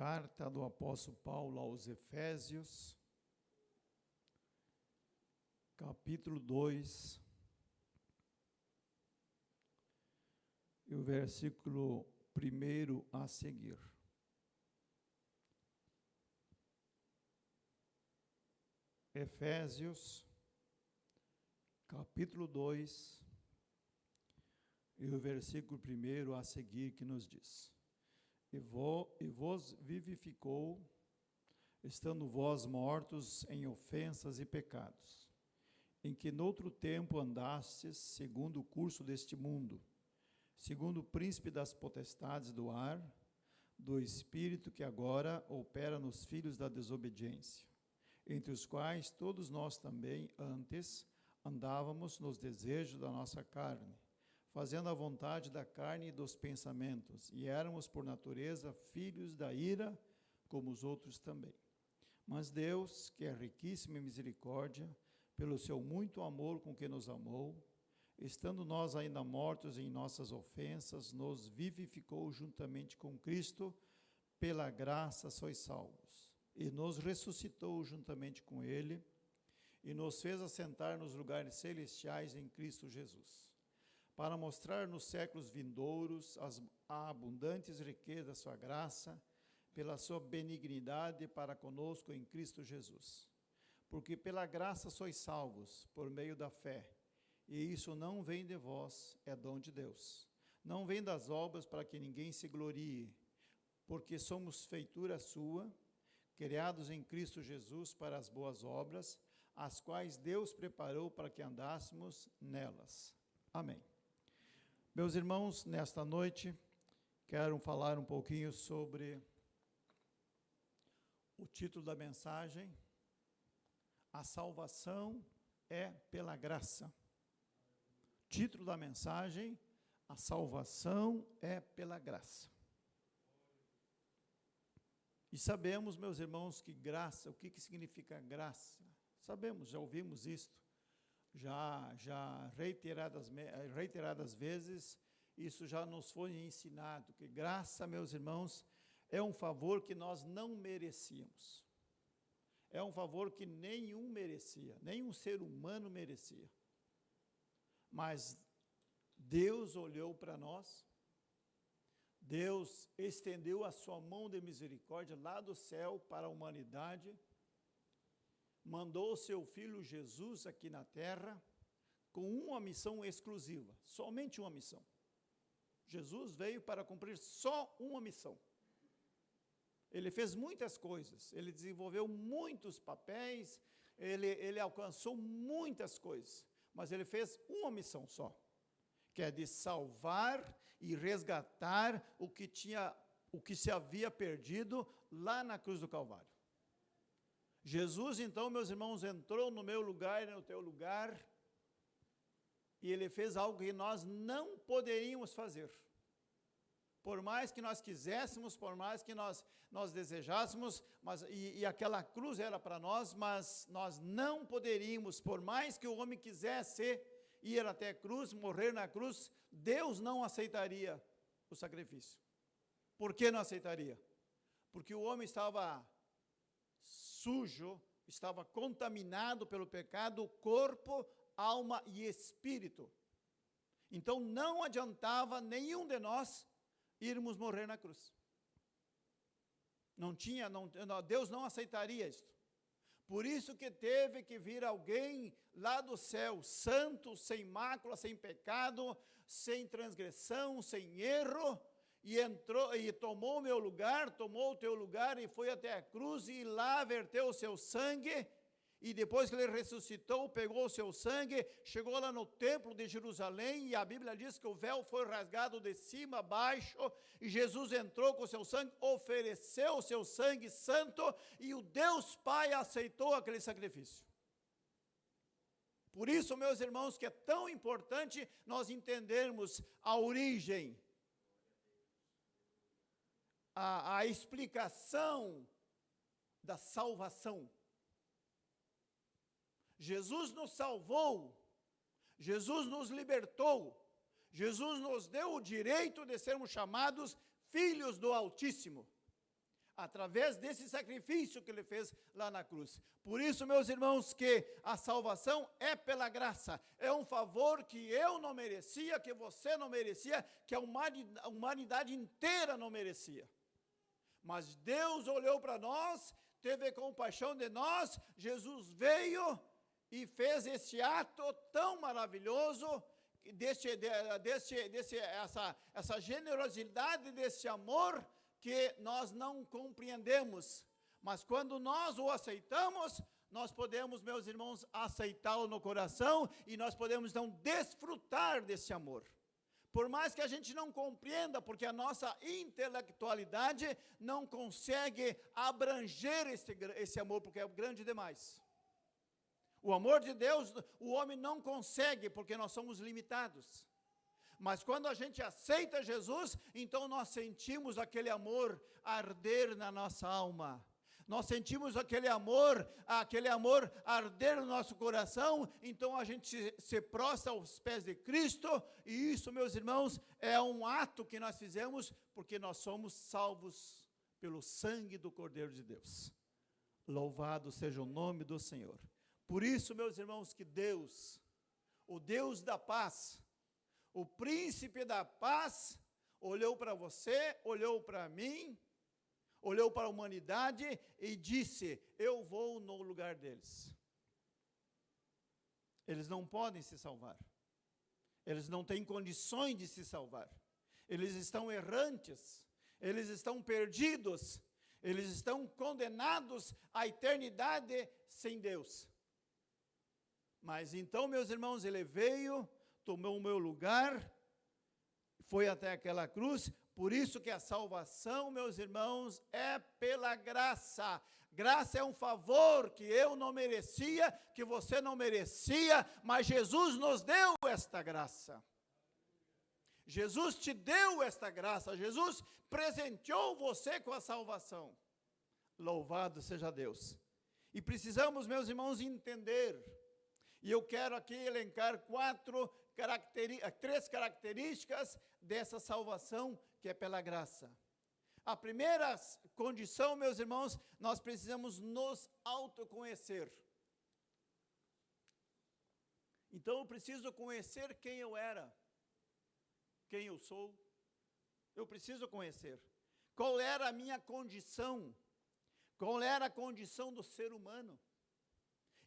Carta do apóstolo Paulo aos Efésios, capítulo 2, e o versículo 1 a seguir. Efésios, capítulo 2, e o versículo 1 a seguir, que nos diz: E vos vivificou, estando vós mortos em ofensas e pecados, em que noutro tempo andastes, segundo o curso deste mundo, segundo o príncipe das potestades do ar, do espírito que agora opera nos filhos da desobediência, entre os quais todos nós também antes andávamos nos desejos da nossa carne, fazendo a vontade da carne e dos pensamentos, e éramos por natureza filhos da ira, como os outros também. Mas Deus, que é riquíssimo em misericórdia, pelo seu muito amor com que nos amou, estando nós ainda mortos em nossas ofensas, nos vivificou juntamente com Cristo, pela graça sois salvos, e nos ressuscitou juntamente com Ele, e nos fez assentar nos lugares celestiais em Cristo Jesus, para mostrar nos séculos vindouros as abundantes riquezas da sua graça, pela sua benignidade para conosco em Cristo Jesus. Porque pela graça sois salvos, por meio da fé, e isso não vem de vós, é dom de Deus. Não vem das obras para que ninguém se glorie, porque somos feitura sua, criados em Cristo Jesus para as boas obras, as quais Deus preparou para que andássemos nelas. Amém. Meus irmãos, nesta noite, quero falar um pouquinho sobre o título da mensagem: A salvação é pela graça. Título da mensagem: A salvação é pela graça. E sabemos, meus irmãos, que graça, o que significa graça? Sabemos, já ouvimos isto. Já reiteradas vezes, isso já nos foi ensinado, que graça, meus irmãos, é um favor que nós não merecíamos. É um favor que nenhum merecia, nenhum ser humano merecia. Mas Deus olhou para nós, Deus estendeu a sua mão de misericórdia lá do céu para a humanidade, mandou o seu Filho Jesus aqui na terra, com uma missão exclusiva, somente uma missão. Jesus veio para cumprir só uma missão. Ele fez muitas coisas, ele desenvolveu muitos papéis, ele alcançou muitas coisas, mas ele fez uma missão só, que é de salvar e resgatar o que se havia perdido lá na cruz do Calvário. Jesus, então, meus irmãos, entrou no meu lugar e no teu lugar, e ele fez algo que nós não poderíamos fazer. Por mais que nós quiséssemos, por mais que nós desejássemos, e aquela cruz era para nós, mas nós não poderíamos, por mais que o homem quisesse ir até a cruz, morrer na cruz, Deus não aceitaria o sacrifício. Por que não aceitaria? Porque o homem estava sujo, estava contaminado pelo pecado, corpo, alma e espírito. Então não adiantava nenhum de nós irmos morrer na cruz. Deus não aceitaria isto. Por isso que teve que vir alguém lá do céu, santo, sem mácula, sem pecado, sem transgressão, sem erro, e entrou e tomou o meu lugar, tomou o teu lugar e foi até a cruz e lá verteu o seu sangue, e depois que ele ressuscitou, pegou o seu sangue, chegou lá no templo de Jerusalém, e a Bíblia diz que o véu foi rasgado de cima a baixo, e Jesus entrou com o seu sangue, ofereceu o seu sangue santo, e o Deus Pai aceitou aquele sacrifício. Por isso, meus irmãos, que é tão importante nós entendermos a origem, a explicação da salvação. Jesus nos salvou, Jesus nos libertou, Jesus nos deu o direito de sermos chamados filhos do Altíssimo. através desse sacrifício que ele fez lá na cruz. Por isso, meus irmãos, que a salvação é pela graça, é um favor que eu não merecia, que você não merecia, que a humanidade inteira não merecia. Mas Deus olhou para nós, teve compaixão de nós, Jesus veio e fez esse ato tão maravilhoso, essa generosidade, desse amor, que nós não compreendemos, mas quando nós o aceitamos, nós podemos, meus irmãos, aceitá-lo no coração, e nós podemos então desfrutar desse amor. Por mais que a gente não compreenda, porque a nossa intelectualidade não consegue abranger esse amor, porque é grande demais. O amor de Deus, o homem não consegue, porque nós somos limitados. Mas quando a gente aceita Jesus, então nós sentimos aquele amor arder na nossa alma. Nós sentimos aquele amor arder no nosso coração, então a gente se prostra aos pés de Cristo, e isso, meus irmãos, é um ato que nós fizemos, porque nós somos salvos pelo sangue do Cordeiro de Deus. Louvado seja o nome do Senhor. Por isso, meus irmãos, que Deus, o Deus da paz, o príncipe da paz, olhou para você, olhou para mim, olhou para a humanidade e disse: eu vou no lugar deles. Eles não podem se salvar. Eles não têm condições de se salvar. Eles estão errantes, eles estão perdidos, eles estão condenados à eternidade sem Deus. Mas então, meus irmãos, ele veio, tomou o meu lugar, foi até aquela cruz. Por isso que a salvação, meus irmãos, é pela graça. Graça é um favor que eu não merecia, que você não merecia, mas Jesus nos deu esta graça. Jesus te deu esta graça, Jesus presenteou você com a salvação. Louvado seja Deus. E precisamos, meus irmãos, entender. E eu quero aqui elencar três características dessa salvação, que é pela graça. A primeira condição, meus irmãos, nós precisamos nos autoconhecer. Então eu preciso conhecer quem eu era, quem eu sou. Eu preciso conhecer qual era a minha condição, qual era a condição do ser humano.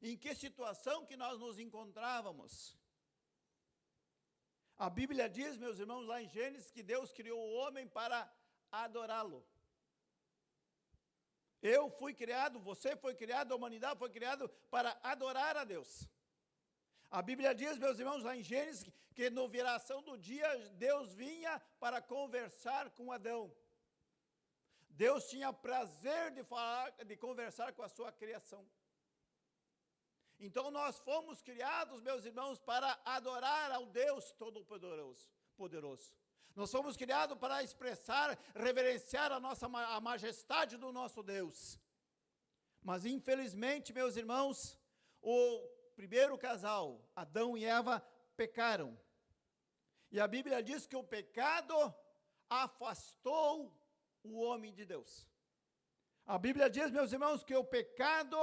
Em que situação que nós nos encontrávamos? A Bíblia diz, meus irmãos, lá em Gênesis, que Deus criou o homem para adorá-lo. Eu fui criado, você foi criado, a humanidade foi criada para adorar a Deus. A Bíblia diz, meus irmãos, lá em Gênesis, que no viração do dia, Deus vinha para conversar com Adão. Deus tinha prazer de conversar com a sua criação. Então nós fomos criados, meus irmãos, para adorar ao Deus Todo-Poderoso. Nós fomos criados para expressar, reverenciar a majestade do nosso Deus. Mas infelizmente, meus irmãos, o primeiro casal, Adão e Eva, pecaram. E a Bíblia diz que o pecado afastou o homem de Deus. A Bíblia diz, meus irmãos, que o pecado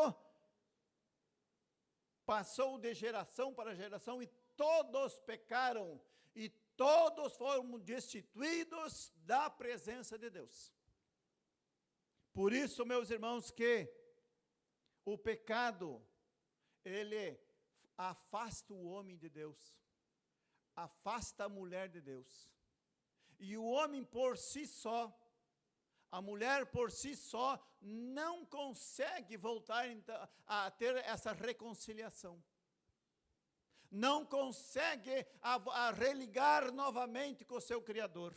passou de geração para geração, e todos pecaram, e todos foram destituídos da presença de Deus. Por isso, meus irmãos, que o pecado, ele afasta o homem de Deus, afasta a mulher de Deus. E o homem por si só, a mulher por si só, não consegue voltar a ter essa reconciliação. Não consegue a religar novamente com o seu Criador.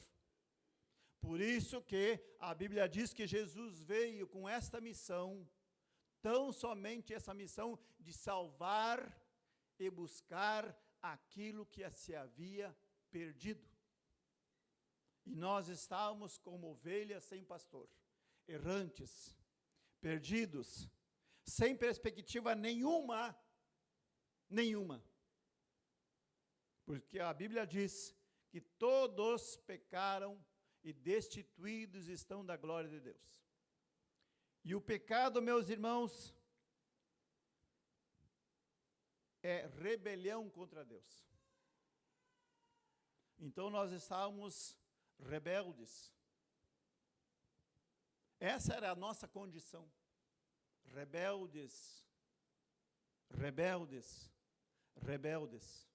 Por isso que a Bíblia diz que Jesus veio com esta missão, tão somente essa missão de salvar e buscar aquilo que se havia perdido. E nós estávamos como ovelhas sem pastor, errantes, perdidos, sem perspectiva nenhuma. Porque a Bíblia diz que todos pecaram e destituídos estão da glória de Deus. E o pecado, meus irmãos, é rebelião contra Deus. Então nós estávamos rebeldes. Essa era a nossa condição. Rebeldes, rebeldes, rebeldes.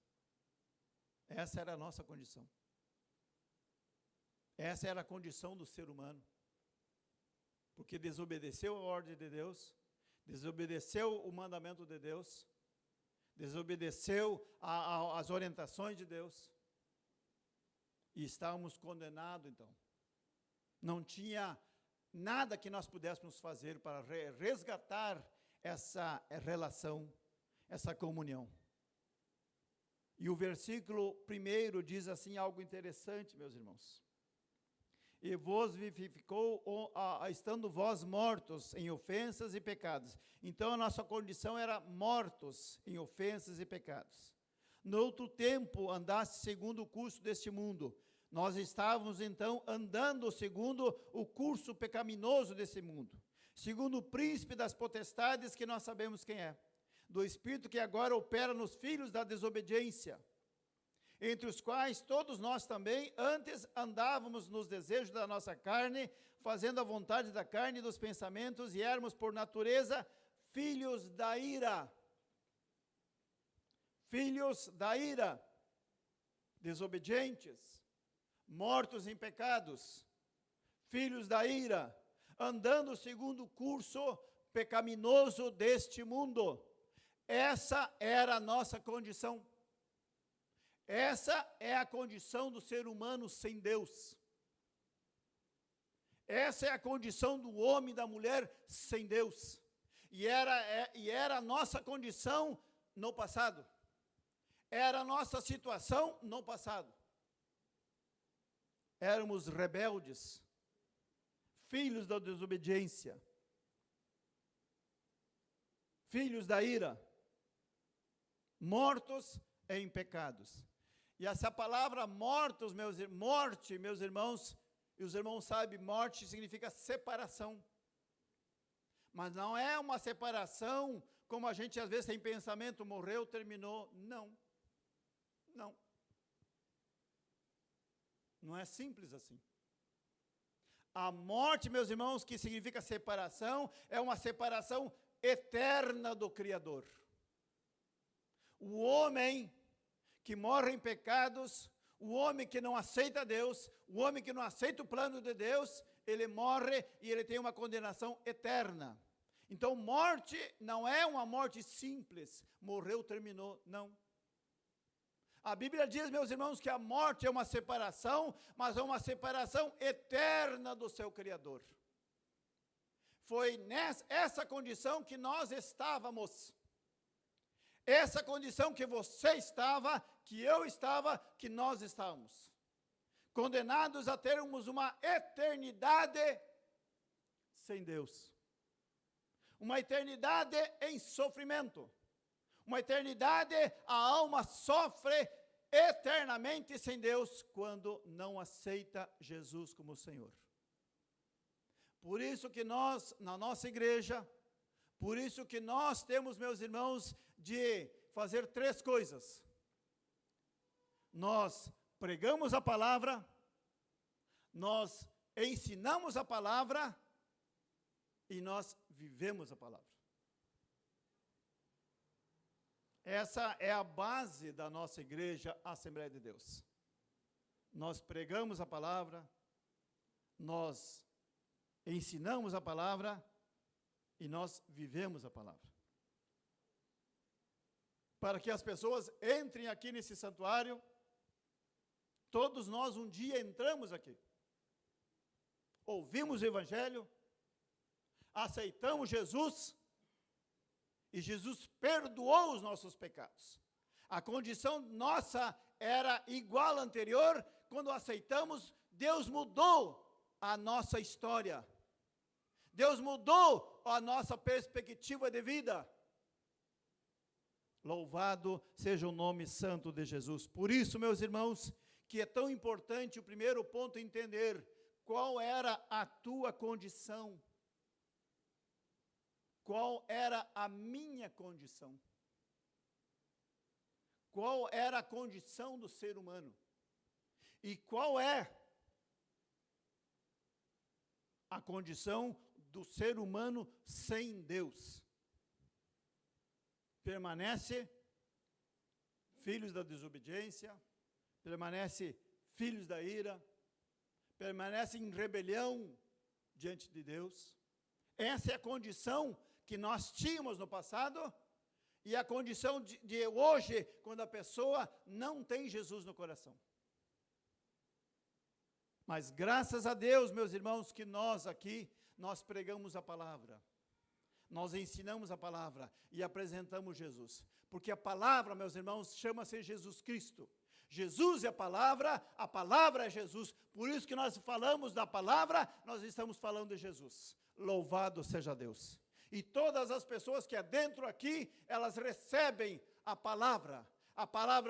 Essa era a nossa condição. Essa era a condição do ser humano. Porque desobedeceu a ordem de Deus, desobedeceu o mandamento de Deus, desobedeceu as orientações de Deus, e estávamos condenados, então. Não tinha nada que nós pudéssemos fazer para resgatar essa relação, essa comunhão. E o versículo 1 diz assim algo interessante, meus irmãos. E vos vivificou, estando vós mortos em ofensas e pecados. Então a nossa condição era mortos em ofensas e pecados. No outro tempo andaste segundo o curso deste mundo. Nós estávamos então andando segundo o curso pecaminoso desse mundo, segundo o príncipe das potestades, que nós sabemos quem é, do espírito que agora opera nos filhos da desobediência, entre os quais todos nós também antes andávamos nos desejos da nossa carne, fazendo a vontade da carne e dos pensamentos, e éramos por natureza filhos da ira. Filhos da ira, desobedientes, mortos em pecados, filhos da ira, andando segundo o curso pecaminoso deste mundo. Essa era a nossa condição. Essa é a condição do ser humano sem Deus. Essa é a condição do homem e da mulher sem Deus. E era a nossa condição no passado. Era a nossa situação no passado. Éramos rebeldes, filhos da desobediência, filhos da ira, mortos em pecados. E essa palavra mortos, morte, meus irmãos, e os irmãos sabem, morte significa separação. Mas não é uma separação como a gente às vezes tem pensamento, morreu, terminou. Não. Não. Não é simples assim. A morte, meus irmãos, que significa separação, é uma separação eterna do Criador. O homem que morre em pecados, o homem que não aceita Deus, o homem que não aceita o plano de Deus, ele morre e ele tem uma condenação eterna. Então, morte não é uma morte simples, morreu, terminou, não. A Bíblia diz, meus irmãos, que a morte é uma separação, mas é uma separação eterna do seu Criador. Foi nessa condição que nós estávamos. Essa condição que você estava, que eu estava, que nós estávamos. Condenados a termos uma eternidade sem Deus. Uma eternidade em sofrimento. Uma eternidade, a alma sofre eternamente sem Deus quando não aceita Jesus como Senhor. Por isso que nós, na nossa igreja, por isso que nós temos, meus irmãos, de fazer 3 coisas. Nós pregamos a palavra, nós ensinamos a palavra e nós vivemos a palavra. Essa é a base da nossa igreja, Assembleia de Deus. Nós pregamos a palavra, nós ensinamos a palavra e nós vivemos a palavra. Para que as pessoas entrem aqui nesse santuário, todos nós um dia entramos aqui. Ouvimos o Evangelho, aceitamos Jesus, e Jesus perdoou os nossos pecados. A condição nossa era igual à anterior. Quando aceitamos, Deus mudou a nossa história. Deus mudou a nossa perspectiva de vida. Louvado seja o nome santo de Jesus. Por isso, meus irmãos, que é tão importante o primeiro ponto entender qual era a tua condição. qual era a minha condição. Qual era a condição do ser humano? E qual é a condição do ser humano sem Deus? Permanece filhos da desobediência, permanece filhos da ira, permanece em rebelião diante de Deus. Essa é a condição que nós tínhamos no passado e a condição de hoje, quando a pessoa não tem Jesus no coração. Mas graças a Deus, meus irmãos, que nós aqui, nós pregamos a palavra. Nós ensinamos a palavra e apresentamos Jesus. Porque a palavra, meus irmãos, chama-se Jesus Cristo. Jesus é a palavra é Jesus. Por isso que nós falamos da palavra, nós estamos falando de Jesus. Louvado seja Deus. E todas as pessoas que adentro aqui, elas recebem a palavra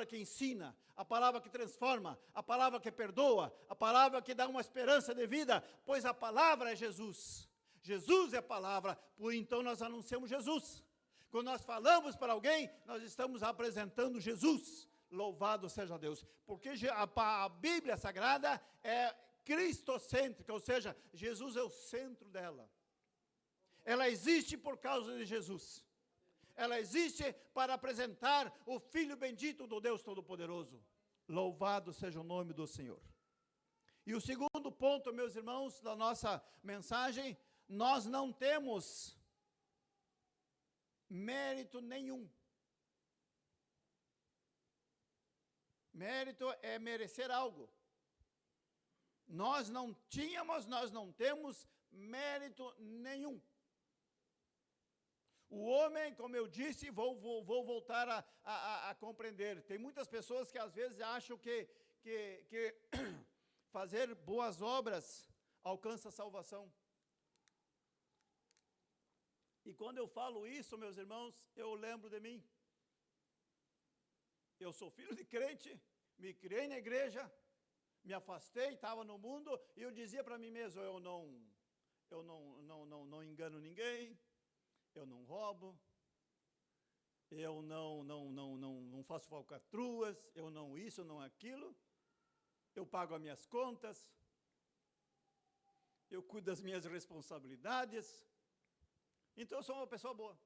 que ensina, a palavra que transforma, a palavra que perdoa, a palavra que dá uma esperança de vida, pois a palavra é Jesus. Jesus é a palavra, por então nós anunciamos Jesus. Quando nós falamos para alguém, nós estamos apresentando Jesus. Louvado seja Deus. Porque a Bíblia Sagrada é cristocêntrica, ou seja, Jesus é o centro dela. Ela existe por causa de Jesus. Ela existe para apresentar o Filho bendito do Deus Todo-Poderoso. Louvado seja o nome do Senhor. E o segundo ponto, meus irmãos, da nossa mensagem, nós não temos mérito nenhum. Mérito é merecer algo. Nós não temos mérito nenhum. O homem, como eu disse, vou voltar a compreender. Tem muitas pessoas que às vezes acham que fazer boas obras alcança a salvação. E quando eu falo isso, meus irmãos, eu lembro de mim. Eu sou filho de crente, me criei na igreja, me afastei, estava no mundo, e eu dizia para mim mesmo, eu não engano ninguém, eu não roubo, eu não faço falcatruas, eu não isso, não aquilo, eu pago as minhas contas, eu cuido das minhas responsabilidades, então eu sou uma pessoa boa.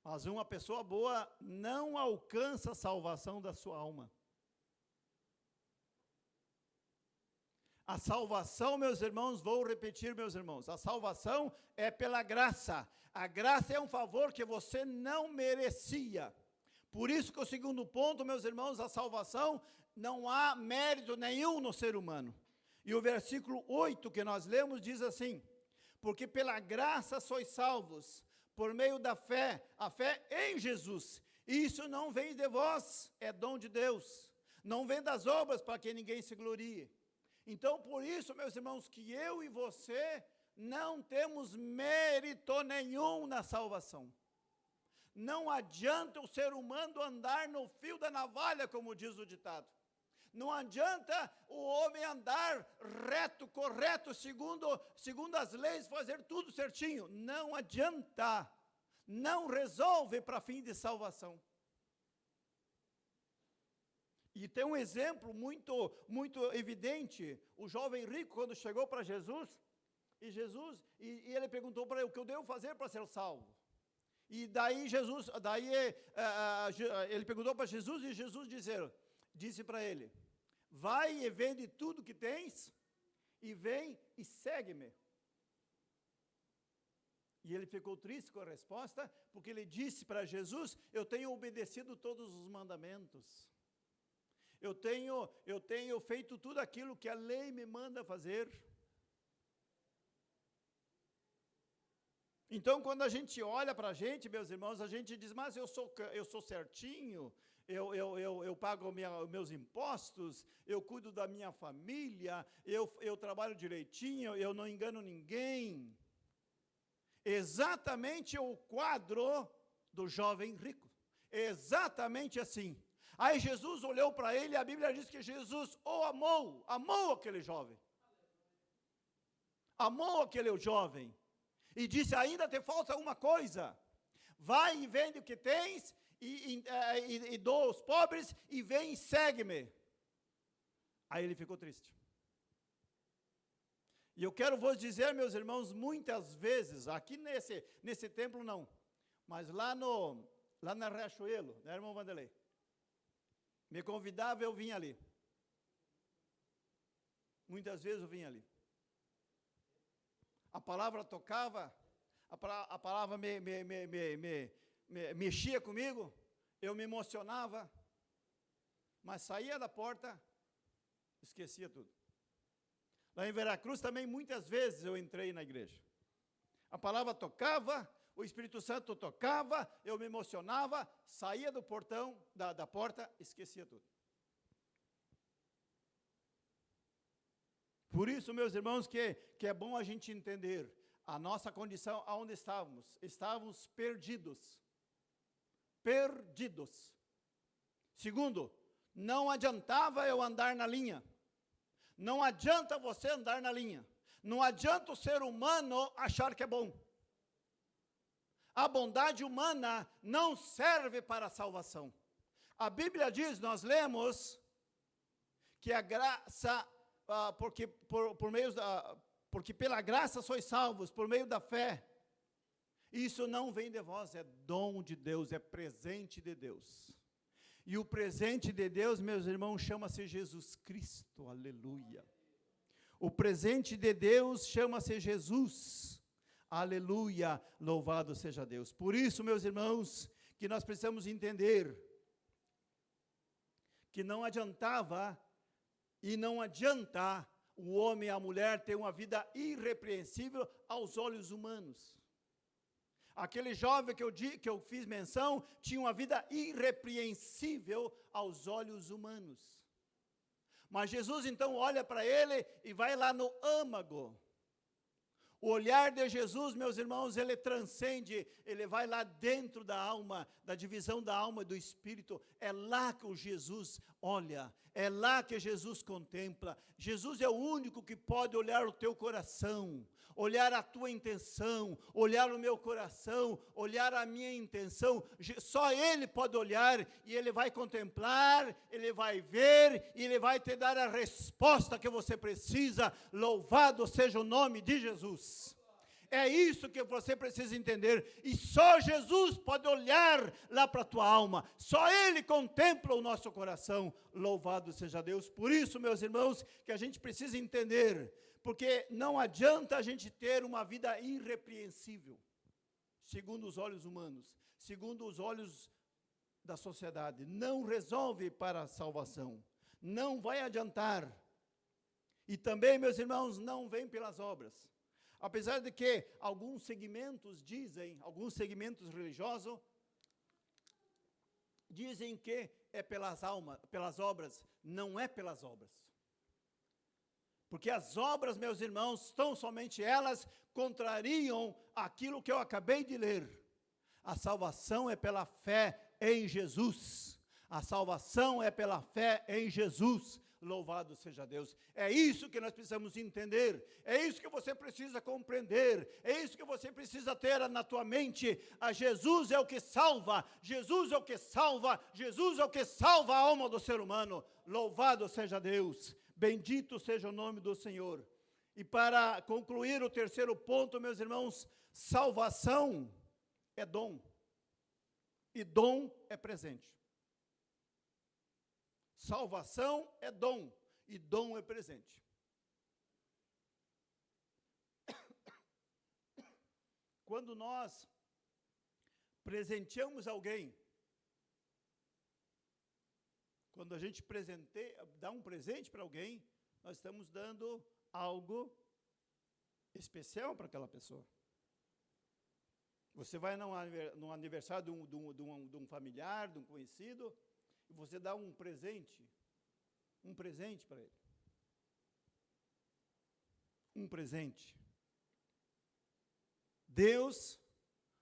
Mas uma pessoa boa não alcança a salvação da sua alma. A salvação, meus irmãos, vou repetir, meus irmãos, a salvação é pela graça. A graça é um favor que você não merecia. Por isso que o segundo ponto, meus irmãos, a salvação, não há mérito nenhum no ser humano. E o versículo 8 que nós lemos diz assim: porque pela graça sois salvos, por meio da fé, a fé em Jesus. Isso não vem de vós, é dom de Deus. Não vem das obras para que ninguém se glorie. Então, por isso, meus irmãos, que eu e você não temos mérito nenhum na salvação. Não adianta o ser humano andar no fio da navalha, como diz o ditado. Não adianta o homem andar reto, correto, segundo as leis, fazer tudo certinho. Não adianta. Não resolve para fim de salvação. E tem um exemplo muito evidente. O jovem rico, quando chegou para Jesus, e ele perguntou para ele, o que eu devo fazer para ser salvo? E daí ele perguntou para Jesus, e Jesus disse para ele, vai e vende tudo que tens, e vem e segue-me. E ele ficou triste com a resposta, porque ele disse para Jesus, eu tenho obedecido todos os mandamentos. Eu tenho feito tudo aquilo que a lei me manda fazer. Então, quando a gente olha para a gente, meus irmãos, a gente diz, mas eu sou certinho, eu pago meus impostos, eu cuido da minha família, eu trabalho direitinho, eu não engano ninguém. Exatamente o quadro do jovem rico. Exatamente assim. Aí Jesus olhou para ele, e a Bíblia diz que Jesus o amou aquele jovem. amou aquele jovem e disse: ainda te falta uma coisa, vai e vende o que tens e doa aos pobres e vem e segue-me. Aí ele ficou triste. E eu quero vos dizer, meus irmãos, muitas vezes, aqui nesse templo não, mas lá na Riachuelo, né, irmão Vanderlei? Me convidava, eu vinha ali. Muitas vezes eu vinha ali. A palavra tocava, a palavra mexia comigo, eu me emocionava, mas saía da porta, esquecia tudo. Lá em Veracruz também, muitas vezes eu entrei na igreja. A palavra tocava, o Espírito Santo tocava, eu me emocionava, saía do portão, da porta, esquecia tudo. Por isso, meus irmãos, que é bom a gente entender a nossa condição, aonde estávamos. Estávamos perdidos. Perdidos. Segundo, não adiantava eu andar na linha. Não adianta você andar na linha. Não adianta o ser humano achar que é bom. A bondade humana não serve para a salvação. A Bíblia diz, nós lemos, que a graça, porque pela graça sois salvos, por meio da fé. Isso não vem de vós, é dom de Deus, é presente de Deus. E o presente de Deus, meus irmãos, chama-se Jesus Cristo, aleluia. O presente de Deus chama-se Jesus, aleluia, louvado seja Deus. Por isso, meus irmãos, que nós precisamos entender que não adiantava e não adianta o homem e a mulher ter uma vida irrepreensível aos olhos humanos. Aquele jovem que eu fiz menção tinha uma vida irrepreensível aos olhos humanos. Mas Jesus então olha para ele e vai lá no âmago. O olhar de Jesus, meus irmãos, ele transcende, ele vai lá dentro da alma, da divisão da alma e do espírito. É lá que o Jesus olha, é lá que Jesus contempla. Jesus é o único que pode olhar o teu coração, olhar a tua intenção, olhar o meu coração, olhar a minha intenção. Só Ele pode olhar e Ele vai contemplar, Ele vai ver e Ele vai te dar a resposta que você precisa. Louvado seja o nome de Jesus. É isso que você precisa entender. E só Jesus pode olhar lá para a tua alma. Só Ele contempla o nosso coração. Louvado seja Deus. Por isso, meus irmãos, que a gente precisa entender. Porque não adianta a gente ter uma vida irrepreensível, segundo os olhos humanos, segundo os olhos da sociedade. Não resolve para a salvação. Não vai adiantar. E também, meus irmãos, não vem pelas obras. Apesar de que alguns segmentos dizem, alguns segmentos religiosos, dizem que é pelas obras, não é pelas obras. Porque as obras, meus irmãos, tão somente elas contrariam aquilo que eu acabei de ler. A salvação é pela fé em Jesus. A salvação é pela fé em Jesus. Louvado seja Deus. É isso que nós precisamos entender. É isso que você precisa compreender. É isso que você precisa ter na tua mente. A Jesus é o que salva. Jesus é o que salva. Jesus é o que salva a alma do ser humano. Louvado seja Deus. Bendito seja o nome do Senhor. E para concluir o terceiro ponto, meus irmãos, salvação é dom. E dom é presente. Salvação é dom, e dom é presente. Quando nós presenteamos alguém, quando a gente dá um presente para alguém, nós estamos dando algo especial para aquela pessoa. Você vai num aniversário de um familiar, de um conhecido, e você dá um presente para ele. Um presente. Deus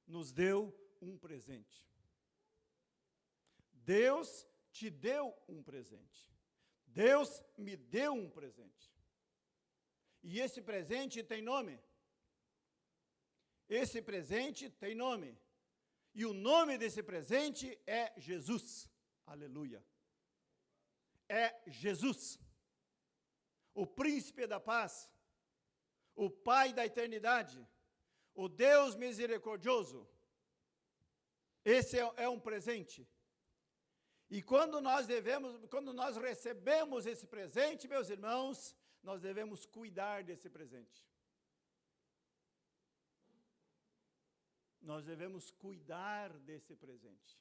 nos deu um presente. Deus te deu um presente. Deus me deu um presente. E esse presente tem nome. Esse presente tem nome. E o nome desse presente é Jesus. Aleluia. É Jesus. O príncipe da paz. O Pai da eternidade. O Deus misericordioso. Esse é um presente. E quando nós recebemos esse presente, meus irmãos, nós devemos cuidar desse presente. Nós devemos cuidar desse presente.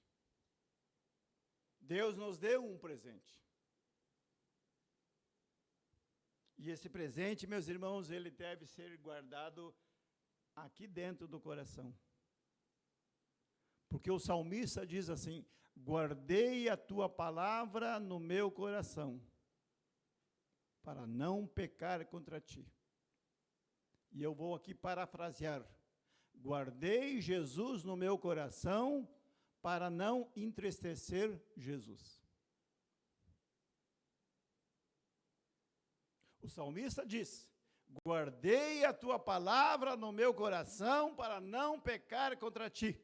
Deus nos deu um presente. E esse presente, meus irmãos, ele deve ser guardado aqui dentro do coração. Porque o salmista diz assim: guardei a tua palavra no meu coração, para não pecar contra ti. E eu vou aqui parafrasear: guardei Jesus no meu coração, para não entristecer Jesus. O salmista diz: guardei a tua palavra no meu coração, para não pecar contra ti.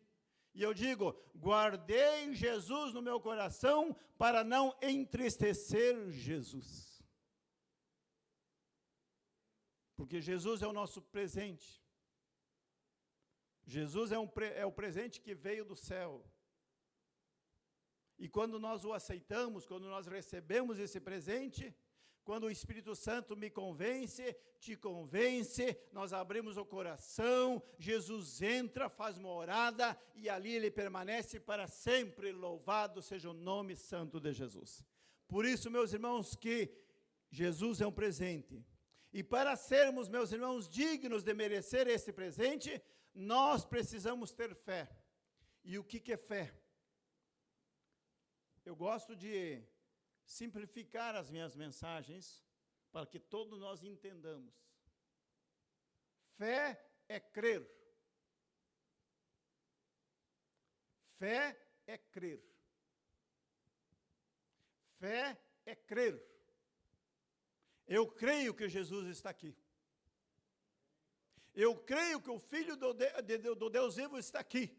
E eu digo: guardei Jesus no meu coração, para não entristecer Jesus. Porque Jesus é o nosso presente. Jesus é o presente que veio do céu. E quando nós o aceitamos, quando nós recebemos esse presente, quando o Espírito Santo me convence, te convence, nós abrimos o coração, Jesus entra, faz morada, e ali ele permanece para sempre. Louvado seja o nome santo de Jesus. Por isso, meus irmãos, que Jesus é um presente. E para sermos, meus irmãos, dignos de merecer esse presente, nós precisamos ter fé. E o que é fé? Eu gosto de simplificar as minhas mensagens para que todos nós entendamos. Fé é crer. Fé é crer. Fé é crer. Eu creio que Jesus está aqui. Eu creio que o Filho do Deus vivo está aqui.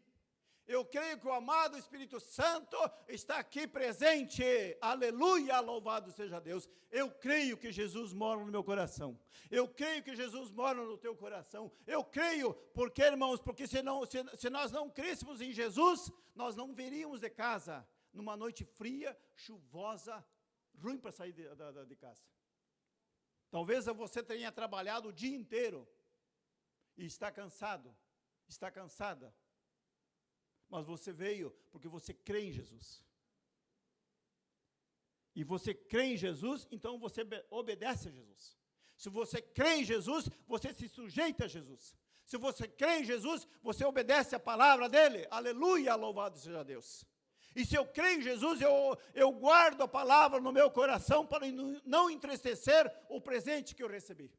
Eu creio que o amado Espírito Santo está aqui presente. Aleluia, louvado seja Deus. Eu creio que Jesus mora no meu coração. Eu creio que Jesus mora no teu coração. Eu creio, porque, irmãos, porque se nós não crêssemos em Jesus, nós não viríamos de casa numa noite fria, chuvosa, ruim para sair de casa. Talvez você tenha trabalhado o dia inteiro e está cansado, está cansada. Mas você veio porque você crê em Jesus. E você crê em Jesus, então você obedece a Jesus. Se você crê em Jesus, você se sujeita a Jesus. Se você crê em Jesus, você obedece a palavra dele. Aleluia, louvado seja Deus. E se eu creio em Jesus, eu guardo a palavra no meu coração para não entristecer o presente que eu recebi.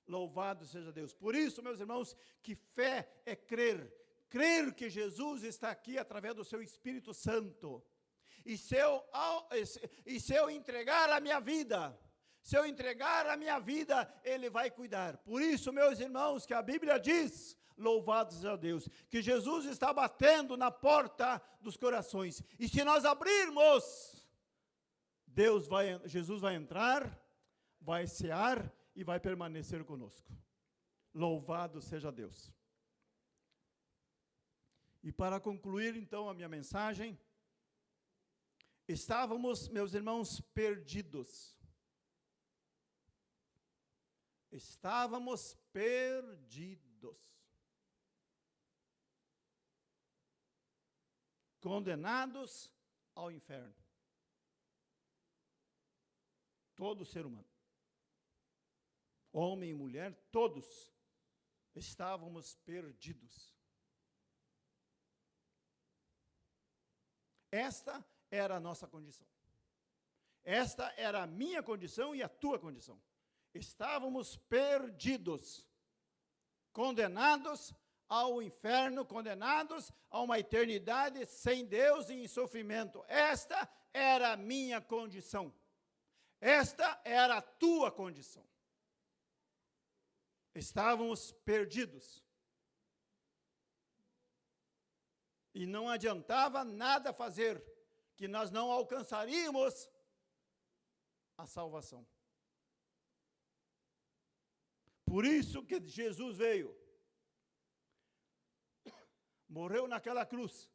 Louvado seja Deus. Por isso, meus irmãos, que fé é crer. Crer que Jesus está aqui através do seu Espírito Santo. E se eu entregar a minha vida, Ele vai cuidar. Por isso, meus irmãos, que a Bíblia diz, louvado seja Deus, que Jesus está batendo na porta dos corações. E se nós abrirmos, Jesus vai entrar, vai cear e vai permanecer conosco. Louvado seja Deus. E para concluir, então, a minha mensagem, estávamos, meus irmãos, perdidos. Estávamos perdidos. Condenados ao inferno. Todo ser humano. Homem e mulher, todos estávamos perdidos. Esta era a nossa condição. Esta era a minha condição e a tua condição. Estávamos perdidos, condenados ao inferno, condenados a uma eternidade sem Deus e em sofrimento. Esta era a minha condição. Esta era a tua condição. Estávamos perdidos. E não adiantava nada fazer, que nós não alcançaríamos a salvação. Por isso que Jesus veio. Morreu naquela cruz,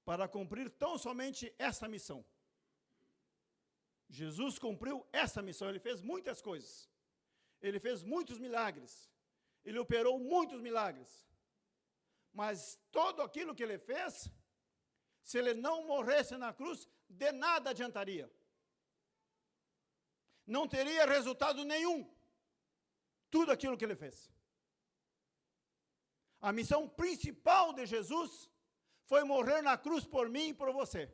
para cumprir tão somente essa missão. Jesus cumpriu essa missão, ele fez muitas coisas. Ele fez muitos milagres. Ele operou muitos milagres. Mas tudo aquilo que ele fez, se ele não morresse na cruz, de nada adiantaria. Não teria resultado nenhum. Tudo aquilo que ele fez. A missão principal de Jesus foi morrer na cruz por mim e por você.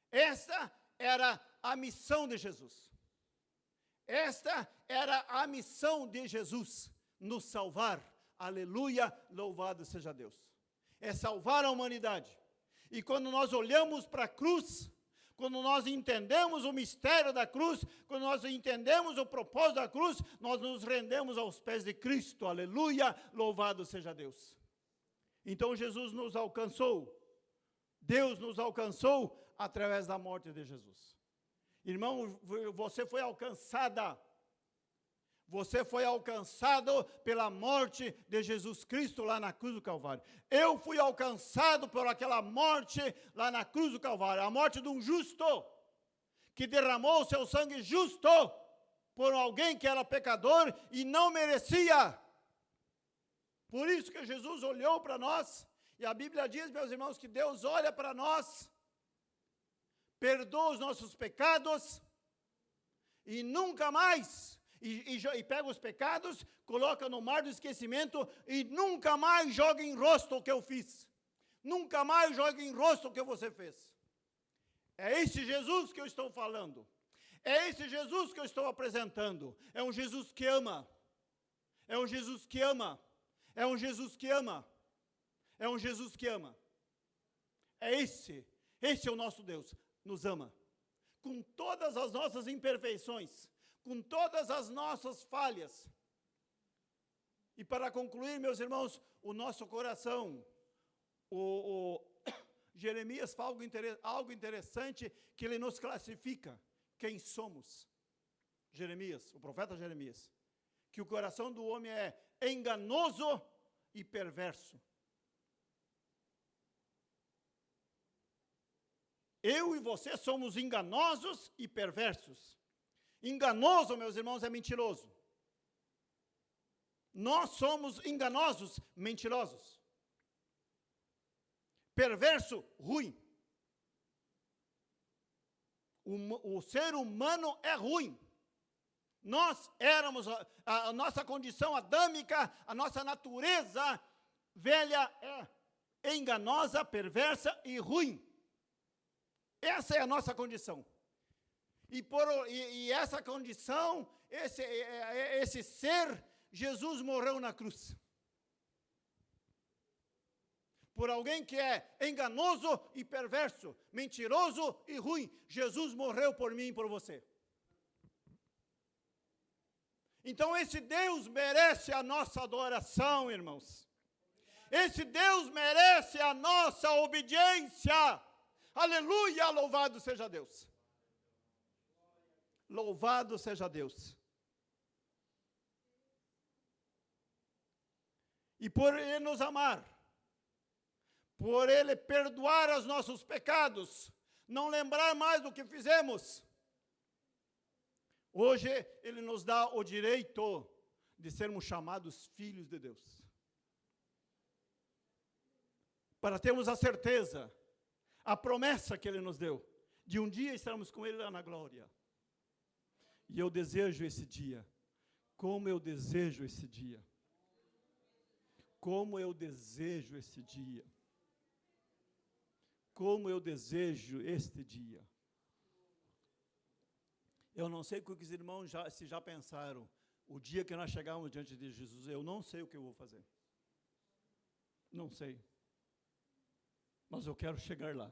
Esta era a missão de Jesus. Esta era a missão de Jesus, nos salvar. Aleluia, louvado seja Deus. É salvar a humanidade. E quando nós olhamos para a cruz, quando nós entendemos o mistério da cruz, quando nós entendemos o propósito da cruz, nós nos rendemos aos pés de Cristo. Aleluia, louvado seja Deus. Então Jesus nos alcançou. Deus nos alcançou através da morte de Jesus. Irmão, você foi alcançada. Você foi alcançado pela morte de Jesus Cristo lá na cruz do Calvário. Eu fui alcançado por aquela morte lá na cruz do Calvário. A morte de um justo, que derramou o seu sangue justo por alguém que era pecador e não merecia. Por isso que Jesus olhou para nós, e a Bíblia diz, meus irmãos, que Deus olha para nós, perdoa os nossos pecados e nunca mais... E pega os pecados, coloca no mar do esquecimento e nunca mais joga em rosto o que eu fiz. Nunca mais joga em rosto o que você fez. É esse Jesus que eu estou falando. É esse Jesus que eu estou apresentando. É um Jesus que ama. É um Jesus que ama. É um Jesus que ama. É um Jesus que ama. É esse é o nosso Deus. Nos ama. Com todas as nossas imperfeições. Com todas as nossas falhas. E para concluir, meus irmãos, o nosso coração, Jeremias fala algo interessante, que ele nos classifica, quem somos. Jeremias, o profeta Jeremias, que o coração do homem é enganoso e perverso. Eu e você somos enganosos e perversos. Enganoso, meus irmãos, é mentiroso. Nós somos enganosos, mentirosos. Perverso, ruim. O ser humano é ruim. Nós éramos, a nossa condição adâmica, a nossa natureza velha é enganosa, perversa e ruim. Essa é a nossa condição. E essa condição, esse ser, Jesus morreu na cruz. Por alguém que é enganoso e perverso, mentiroso e ruim. Jesus morreu por mim e por você. Então esse Deus merece a nossa adoração, irmãos. Esse Deus merece a nossa obediência. Aleluia, louvado seja Deus. Louvado seja Deus. E por Ele nos amar, por Ele perdoar os nossos pecados, não lembrar mais do que fizemos, hoje Ele nos dá o direito de sermos chamados filhos de Deus. Para termos a certeza, a promessa que Ele nos deu, de um dia estarmos com Ele lá na glória. E eu desejo esse dia. Como eu desejo esse dia. Como eu desejo esse dia. Como eu desejo este dia. Eu não sei o que os irmãos se já pensaram. O dia que nós chegarmos diante de Jesus, eu não sei o que eu vou fazer. Não sei. Mas eu quero chegar lá.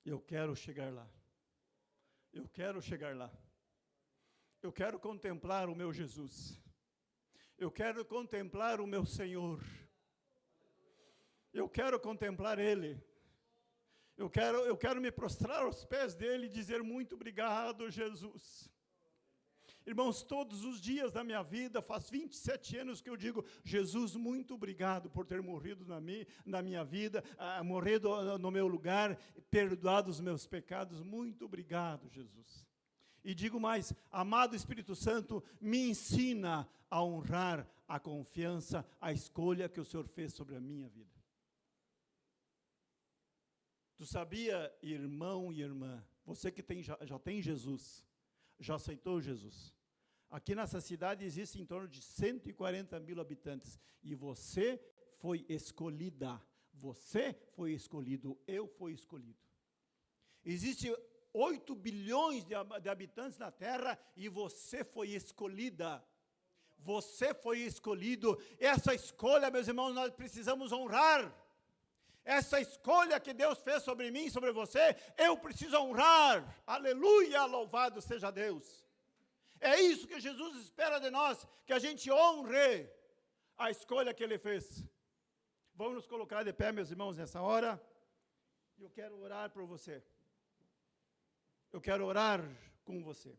Eu quero chegar lá. Eu quero chegar lá. Eu quero contemplar o meu Jesus. Eu quero contemplar o meu Senhor. Eu quero contemplar Ele. Eu quero me prostrar aos pés dEle e dizer muito obrigado, Jesus. Irmãos, todos os dias da minha vida, faz 27 anos que eu digo, Jesus, muito obrigado por ter morrido na minha vida, morrido no meu lugar, perdoado os meus pecados, muito obrigado, Jesus. E digo mais, amado Espírito Santo, me ensina a honrar a confiança, a escolha que o Senhor fez sobre a minha vida. Tu sabia, irmão e irmã, você que já tem Jesus, já aceitou Jesus. Aqui nessa cidade existe em torno de 140 mil habitantes, e você foi escolhida, você foi escolhido, eu fui escolhido. Existe 8 bilhões de habitantes na terra, e você foi escolhida. Você foi escolhido. Essa escolha, meus irmãos, nós precisamos honrar. Essa escolha que Deus fez sobre mim, sobre você, eu preciso honrar. Aleluia, louvado seja Deus. É isso que Jesus espera de nós, que a gente honre a escolha que Ele fez. Vamos nos colocar de pé, meus irmãos, nessa hora. Eu quero orar por você. Eu quero orar com você.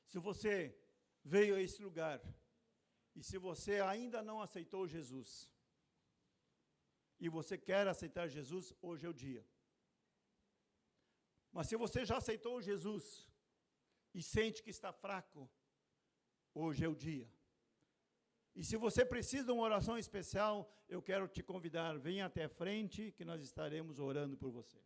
Se você veio a esse lugar, e se você ainda não aceitou Jesus, e você quer aceitar Jesus, hoje é o dia. Mas se você já aceitou Jesus, e sente que está fraco, hoje é o dia. E se você precisa de uma oração especial, eu quero te convidar, venha até a frente, que nós estaremos orando por você.